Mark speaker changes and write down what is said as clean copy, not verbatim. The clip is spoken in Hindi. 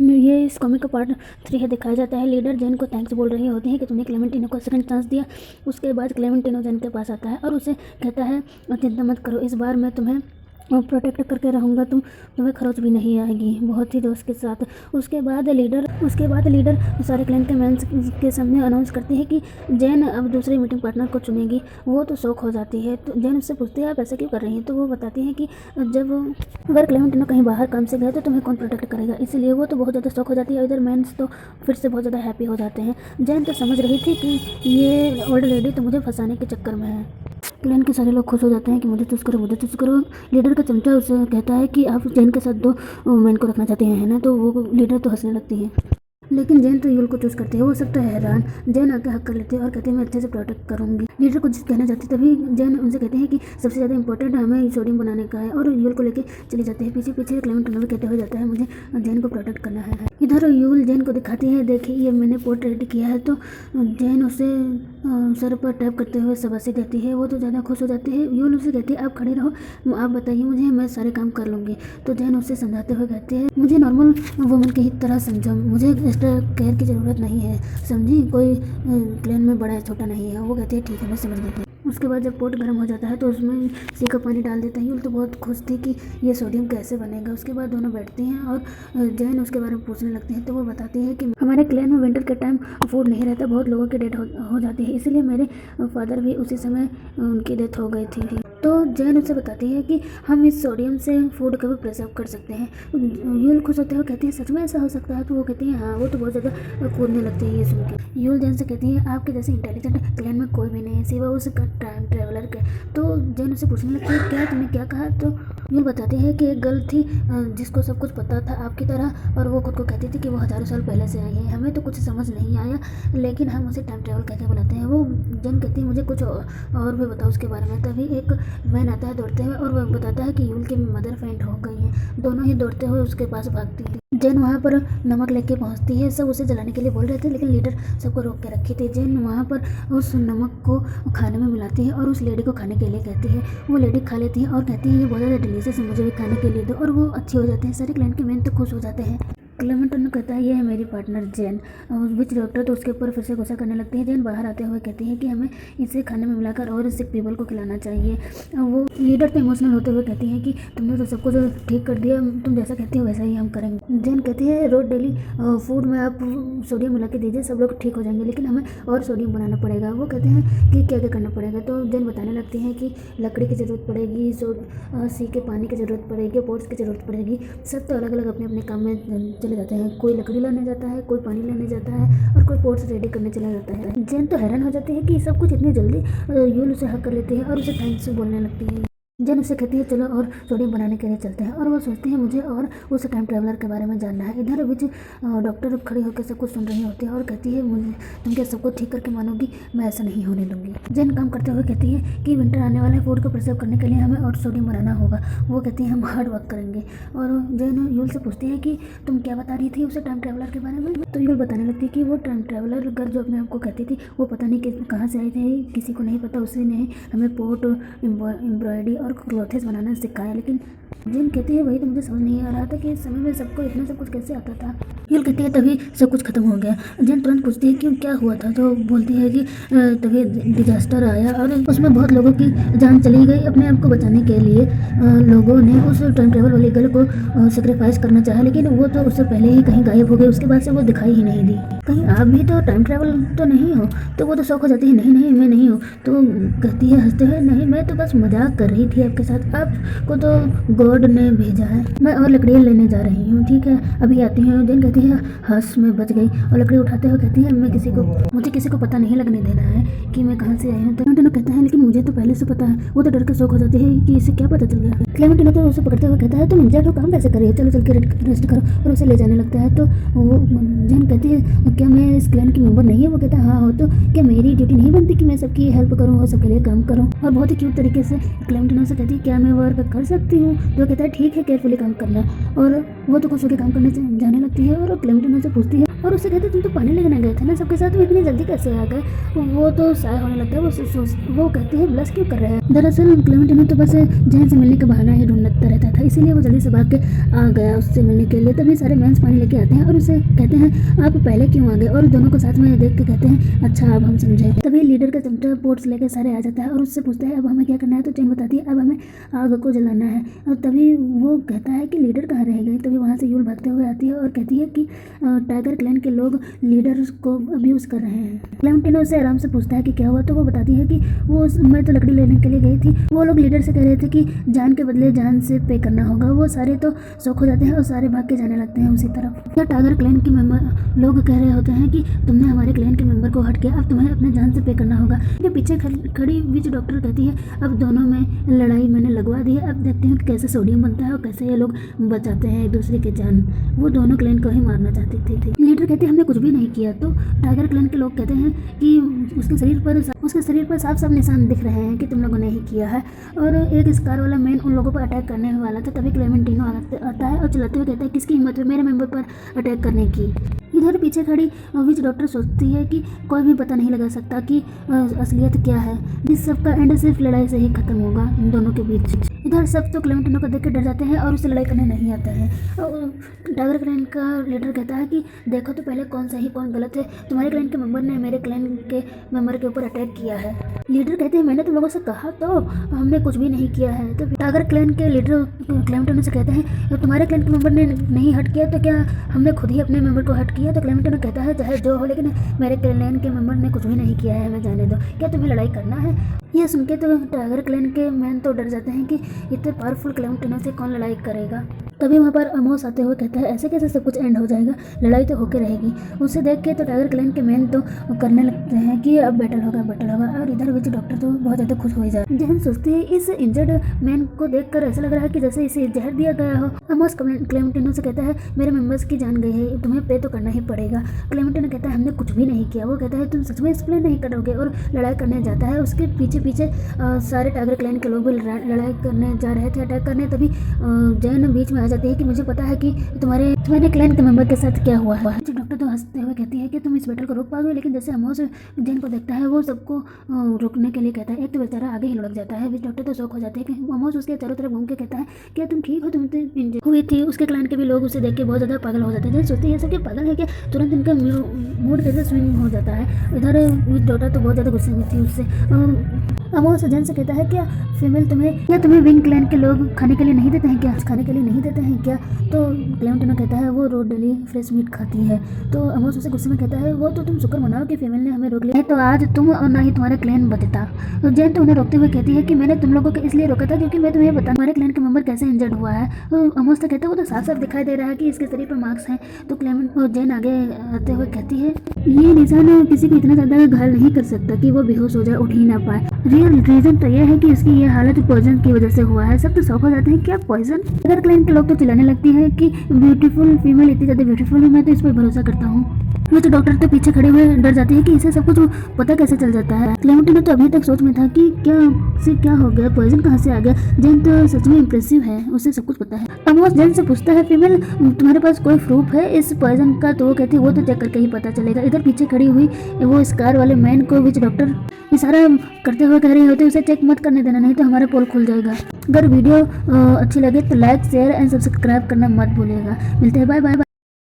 Speaker 1: ये इस कॉमिक का पार्ट 3 है। दिखाया जाता है लीडर जेन को थैंक्स बोल रही होती है कि तुमने क्लेमेंटिनो को सेकंड चांस दिया। उसके बाद क्लेमेंटिनो जेन के पास आता है और उसे कहता है चिंता मत करो, इस बार मैं तुम्हें प्रोटेक्ट करके रहूँगा, तुम्हें खरोच भी नहीं आएगी, बहुत ही जोश के साथ। उसके बाद लीडर सारे क्लैन के मेंस के सामने अनाउंस करती है कि जेन अब दूसरे मीटिंग पार्टनर को चुनेगी। वो तो शौक हो जाती है। तो जेन उससे पूछती है आप ऐसा क्यों कर रही हैं। तो वो बताती है कि अगर क्लेमेंटिनो कहीं बाहर काम से गया तो तुम्हें कौन प्रोटेक्ट करेगा, इसलिए वो तो बहुत ज़्यादा शौक हो जाती है। इधर मेंस तो फिर से बहुत ज़्यादा हैप्पी हो जाते हैं। जेन तो समझ रही थी कि ये ओल्ड लेडी तो मुझे फंसाने के चक्कर में है। क्लैन के सारे लोग खुश हो जाते हैं कि मुझे चूज़ करो। लीडर का चमचा उसे कहता है कि आप जेन के साथ 2 मैन को रखना चाहते हैं, है ना। तो वो लीडर तो हंसने लगती है, लेकिन जेन तो यूल को चूज़ करती है। वो सब तो हैरान। जेन आके हक कर लेती है और कहती है मैं अच्छे से प्रोटेक्ट करूँगी। लीडर कुछ कहना चाहती तभी जेन उनसे कहते हैं कि सबसे ज़्यादा इंपॉर्टेंट हमें सोडियम बनाने का है, और यूल को लेके चली जाती है। पीछे क्लेमेंटिनो भी कहते हुए जाता है मुझे जेन को प्रोटेक्ट करना है। इधर यूल जेन को दिखाती है, देखिए ये मैंने पोर्ट रेडी किया है। तो जेन उसे सर पर टैप करते हुए शाबाशी देती है। वो तो ज़्यादा खुश हो जाती है। यूल उसे कहती है आप खड़े रहो, आप बताइए मुझे, मैं सारे काम कर लूँगी। तो जेन उसे समझाते हुए कहती है मुझे नॉर्मल वुमन की तरह समझो, मुझे एक्स्ट्रा केयर की ज़रूरत नहीं है, समझी। कोई क्लैन में बड़ा है छोटा नहीं है। वो कहती है ठीक है मैं समझ गई। उसके बाद जब पोट गर्म हो जाता है तो उसमें सीका पानी डाल देता है। यूल तो बहुत खुश थी कि ये सोडियम कैसे बनेगा। उसके बाद दोनों बैठती हैं और जैन उसके बारे में पूछने लगती है। तो वो बताती है कि हमारे क्लैन में विंटर के टाइम फूड नहीं रहता, बहुत लोगों की डेथ हो जाती है, इसीलिए मेरे फादर भी उसी समय उनकी डेथ हो गई थी। तो जैन उसे बताती है कि हम इस सोडियम से फूड को भी प्रिजर्व कर सकते हैं। यूल खुश होते हुए कहती है सच में ऐसा हो सकता है। तो वो कहती है हाँ। वो तो बहुत ज़्यादा कूदने लगती है ये सुन के। यूल जैन से कहती है आपके जैसे इंटेलिजेंट क्लैन में कोई भी नहीं है सिवा उस टाइम ट्रेवलर के। तो जैन उसे पूछने लगती है क्या तुमने क्या कहा। तो यूल बताती है कि एक गर्ल थी जिसको सब कुछ पता था आपकी तरह, और वो खुद को कहती थी कि वो हज़ारों साल पहले से आई है। हमें तो कुछ समझ नहीं आया, लेकिन हम उसे टाइम ट्रेवल कहकर बुलाते हैं। वो जैन कहती है मुझे कुछ और भी बताओ उसके बारे में। तभी एक मैन आता है दौड़ते हुए और वह बताता है कि यूल की मदर फेंट हो गई है। दोनों ही दौड़ते हुए उसके पास भागती थी। जेन वहाँ पर नमक लेके पहुँचती है। सब उसे जलाने के लिए बोल रहे थे, लेकिन लीडर सबको रोक के रखी थी। जेन वहाँ पर उस नमक को खाने में मिलाती है और उस लेडी को खाने के लिए कहती है। वो लेडी खा लेती है और कहती है ये बहुत ज़्यादा डिलीशियस है, मुझे भी खाने के लिए दो, और वो अच्छी हो जाते हैं। सारे क्लाइंट के मेन तो खुश हो जाते हैं। क्लेमेंटिनो कहता है ये है मेरी पार्टनर जेन। विच डॉक्टर तो उसके ऊपर फिर से गुस्सा करने लगती है। जेन बाहर आते हुए कहती है कि हमें इसे खाने में मिलाकर और सिक पीपल को खिलाना चाहिए। वो लीडर तो इमोशनल होते हुए कहती है कि तुमने तो सब कुछ ठीक कर दिया, तुम जैसा कहती हो वैसा ही हम करेंगे। जेन कहती है रोज डेली फूड में आप सोडियम मिला के दीजिए, सब लोग ठीक हो जाएंगे, लेकिन हमें और सोडियम बनाना पड़ेगा। वो कहते हैं कि क्या क्या करना पड़ेगा। तो जेन बताने लगती है कि लकड़ी की ज़रूरत पड़ेगी, सीके पानी की ज़रूरत पड़ेगी, पोट्स की ज़रूरत पड़ेगी। सब तो अलग अलग अपने अपने काम में चले जाते हैं। कोई लकड़ी लाने जाता है, कोई पानी लेने जाता है, और कोई पोट्स रेडी करने चला जाता है। जेन तो हैरान हो जाती है कि सब कुछ इतनी जल्दी। यूल उसे हक कर लेती है और उसे थैंक्स बोलने लगती है। जेन उसे कहती है चलो और सोडियम बनाने के लिए चलते हैं, और वो सोचती है मुझे और उस टाइम ट्रेवलर के बारे में जानना है। इधर बीच डॉक्टर खड़ी होकर सब कुछ सुन रही होती है और कहती है मुझे तुम क्या सब कुछ ठीक करके मानोगी, मैं ऐसा नहीं होने दूंगी। जेन काम करते हुए कहती है कि विंटर आने वाला है, फूड को प्रिजर्व करने के लिए हमें और सोडियम बनाना होगा। वो कहती है हम हार्ड वर्क करेंगे। और जेन यूल से पूछती है कि तुम क्या बता रही थी उसे टाइम ट्रेवलर के बारे में। तो यूल बताने लगती है कि वो टाइम ट्रेवलर गर्ल जो अपने आपको कहती थी वो पता नहीं कहाँ से आई थी, किसी को नहीं पता। उसी ने हमें पोट एम्ब्रॉयडरी और क्लॉथेस बनाना सिखाया। लेकिन जेन कहती है वही तो मुझे समझ नहीं आ रहा था कि इस समय में सबको इतना सब कुछ कैसे आता था। यूल कहती है तभी सब कुछ खत्म हो गया। जेन तुरंत पूछती है क्यों क्या हुआ था। तो बोलती है कि तभी डिजास्टर आया और उसमें बहुत लोगों की जान चली गई। अपने आप को बचाने के लिए लोगों ने उस टाइम ट्रेवल वाली गर्ल को सेक्रीफाइस करना चाहा, लेकिन वो तो उससे पहले ही कहीं गायब हो गई। उसके बाद से वो दिखाई ही नहीं दी। कहीं आप भी तो टाइम ट्रेवल तो नहीं हो। तो वो तो शौक हो जाती है नहीं नहीं मैं नहीं हूँ। तो कहती है हंसते हुए नहीं मैं तो बस मजाक कर रही थी आपके साथ, आपको तो गॉड ने भेजा है। मैं और लकड़ियाँ लेने जा रही हूँ, ठीक है अभी आती हूँ। जेन कहती है हंस में बच गई और लकड़ी उठाते हुए कहती है मुझे किसी को पता नहीं लगने देना है कि मैं कहाँ से आई हूँ। क्लेमेंटिनो कहता है लेकिन मुझे तो पहले से पता है। वो तो डर के शौक हो जाती है कि इसे क्या पता चल गया। क्लेमेंटिनो तो उसे पकड़ते हुए कहता है तुम इंजर्ड हो, काम कैसे करिए, चलो चल के रेस्ट करो, और उसे ले जाने लगता है। तो वो जेन कहती है क्या मैं इस क्लैन की मेंबर नहीं है। वो कहता है हाँ हो, तो क्या मेरी ड्यूटी नहीं बनती कि मैं सबकी हेल्प करूँ और सबके लिए काम करूँ। और बहुत ही क्यूट तरीके से क्लेमेंटिनो से कहती है क्या मैं वर्क कर सकती हूँ। तो कहता है ठीक है केयरफुली काम करना। और वो तो खुश होकर काम करने जाने लगती है और क्लेमेंटिनो से पूछती है और उससे कहते तुम तो पानी लेने गए थे ना सबके साथ, वो इतनी जल्दी कैसे आ गए। वो तो शाय होने लगता है। वो कहते हैं ब्लश क्यों कर रहे हैं। दरअसल क्लेमेंटिनो तो बस जैन से मिलने का बहाना ही ढूंढता रहता था, इसीलिए वो जल्दी से भाग के आ गया उससे मिलने के लिए। तभी सारे मेंस पानी लेके आते हैं और उसे कहते हैं आप पहले क्यों आ गए, और दोनों को साथ में देख के कहते हैं अच्छा अब हम समझे। तभी लीडर का चमचा पोर्ट्स लेके सारे आ जाता है और उससे पूछता है अब हमें क्या करना है। तो जैन बताती है अब हमें आग को जलाना है। और तभी वो कहता है कि लीडर कहाँ रह गए। तभी वहाँ से यूल भागते हुए आती है और कहती है कि टाइगर क्लैन के लोग लीडर को अब्यूज कर रहे हैं। क्लेमेंटिनो से आराम से पूछता है कि क्या हुआ। तो वो बताती है कि वो मैं तो लकड़ी लेने के लिए गई थी, वो लोग लीडर से कह रहे थे कि जान के बदले जान से पे करना होगा। वो सारे तो शौक हो जाते हैं और सारे भाग के जाने लगते हैं उसी तरफ। तो टाइगर क्लैन के मेंबर लोग कह रहे होते हैं कि तुमने हमारे क्लैन के मेंबर को हट किया, अब तुम्हें अपने जान से पे करना होगा। के पीछे खड़ी विच डॉक्टर कहती है अब दोनों में लड़ाई मैंने लगवा दी है, अब देखते हैं कि कैसे सोडियम बनता है और कैसे ये लोग बचाते हैं एक दूसरे की जान। वो दोनों क्लैन को ही मारना चाहती थी। लीडर कहते हैं हमने कुछ भी नहीं किया। तो टाइगर क्लैन के लोग कहते हैं कि उसके शरीर पर साफ साफ निशान दिख रहे हैं कि तुम लोगों ने ही किया है। और एक स्कार वाला मैन उन लोगों पर अटैक करने वाला था। तभी क्लेमेंटिनो आता है और चिल्लाते हुए कहता है किसकी हिम्मत है मेरे मेंबर पर अटैक करने की। इधर पीछे खड़ी विच डॉक्टर सोचती है कि कोई भी पता नहीं लगा सकता कि असलियत क्या है। इस सब का एंड सिर्फ लड़ाई से ही खत्म होगा इन दोनों के बीच। इधर सब तो क्लेमेंटिनो को देख के डर जाते हैं और उससे लड़ाई करने नहीं आता है। टाइगर क्लैन का लीडर कहता है कि देखो तो पहले कौन सही कौन गलत है, तुम्हारे क्लैन के मेंबर ने मेरे क्लैन के मेंबर के ऊपर अटैक किया है। लीडर कहते हैं मैंने तुम लोगों से कहा तो हमने कुछ भी नहीं किया है। तो टाइगर क्लैन के लीडर क्लेमेंटिनो से कहते हैं तो तुम्हारे क्लैन के मेंबर ने नहीं हट किया तो क्या हमने खुद ही अपने मेंबर को हट किया। तो क्लेमेंटिनो कहता है चाहे जो हो लेकिन मेरे क्लैन के मेंबर ने कुछ भी नहीं किया है, हमें जाने दो, क्या तुम्हें लड़ाई करना है। यह सुन के तो टाइगर क्लैन के मैन तो डर जाते हैं कि इतने पावरफुल क्लेमेंटिनो से कौन लड़ाई करेगा। तभी वहाँ पर अमोस आते हुए कहता है ऐसे कैसे सब कुछ एंड हो जाएगा, लड़ाई तो होके रहेगी। उसे देख के तो टाइगर क्लैन के मैन तो करने लगते हैं कि अब बैटल होगा। और इधर विच डॉक्टर तो बहुत ज़्यादा खुश हो जाए। जहन सोचती है इस इंजर्ड मैन को देखकर ऐसा लग रहा है कि जैसे इसे जहर दिया गया हो। अमोस क्लेमेंटिनो से कहता है मेरे मेंबर्स की जान गई है, तुम्हें पे तो करना ही पड़ेगा। क्लेमेंटिनो कहता है हमने कुछ भी नहीं किया। वो कहता है तुम सच में एक्सप्लेन नहीं करोगे, और लड़ाई करने जाता है। उसके पीछे सारे टाइगर क्लैन के लोग भी लड़ाई करने जा रहे थे, अटैक करने। तभी जैन बीच में आ जाती है कि मुझे पता है कि तुम्हारे क्लैन के मेंबर के साथ क्या हुआ है। डॉक्टर तो हंसते हुए कहती है कि तुम इस बैटल को रोक पाओगे, लेकिन जैसे अमोस जैन को देखता है वो सबको रोकने के लिए कहता है। एक तो बेचारा आगे ही लुढ़क जाता है। विच डॉक्टर तो शौक हो जाते हैं कि अमोस उसके चारों तरफ घूम के कहता है क्या तुम ठीक हो, तुम तो इंजर्ड हुई थी। उसके क्लैन के भी लोग उसे देख के बहुत ज़्यादा पागल हो जाते हैं। सोचते हैं ये सब पागल है क्या, तुरंत इनका मूड कैसे स्विंग हो जाता है। इधर विच डॉक्टर तो बहुत ज़्यादा गुस्से में थी उससे। अमोस जैन से कहता है क्या फीमेल तुम्हें विंग क्लैन के लोग खाने के लिए नहीं देते हैं क्या, खाने के लिए नहीं देते हैं क्या। तो क्लेमेंटिनो कहता है वो रोज डेली फ्रेश मीट खाती है। तो अमोस उसे गुस्से में कहता है वो तो तुम शुक्र मनाओ कि फीमेल ने हमें रोक लिया है, तो आज तुम और ना ही तुम्हारा क्लैन बचता। तो जैन तो उन्हें रोकते हुए कहती है कि मैंने तुम लोगों को इसलिए रोका था क्योंकि मैं तुम्हें बता हमारे क्लैन का मेंबर कैसे इंजर्ड हुआ है। तो अमोस तो कहता है वो तो साफ साफ दिखाई दे रहा है कि इसके शरीर पर मार्क्स हैं। तो जैन आगे आते हुए कहती है ये निशान किसी को इतना ज़्यादा घायल नहीं कर सकता कि वो बेहोश हो जाए, उठ ही ना पाए। रियल रीजन तो यह है कि इसकी ये हालत पॉइजन की वजह से हुआ है। सब तो शौक हो जाते हैं क्या पॉइजन। अगर क्लैन के लोग तो चिल्लाने लगती है कि ब्यूटीफुल फीमेल इतनी ज़्यादा ब्यूटीफुल है, मैं तो इस पर भरोसा करता हूँ। वो तो डॉक्टर तो पीछे खड़े हुए डर जाते हैं कि इसे सब कुछ पता कैसे चल जाता है। क्लेमेंटिनो तो अभी तक सोच में था कि क्या हो गया, पॉइजन कहाँ से आ गया। जैन तो सच में इम्प्रेसिव है, उसे सब कुछ पता है। अमोस जैन से पूछता है फीमेल तुम्हारे पास कोई प्रूफ है इस पॉइजन का। तो वो कहती है वो तो चेक करके ही पता चलेगा। इधर पीछे खड़ी हुई वो स्कार वाले मैन को विच डॉक्टर इशारा करते हुए कह रही होती है उसे चेक मत करने देना, नहीं तो हमारा पोल खुल जाएगा। अगर वीडियो अच्छी लगे तो लाइक शेयर एंड सब्सक्राइब करना मत भूलिएगा। मिलते हैं, बाय बाय।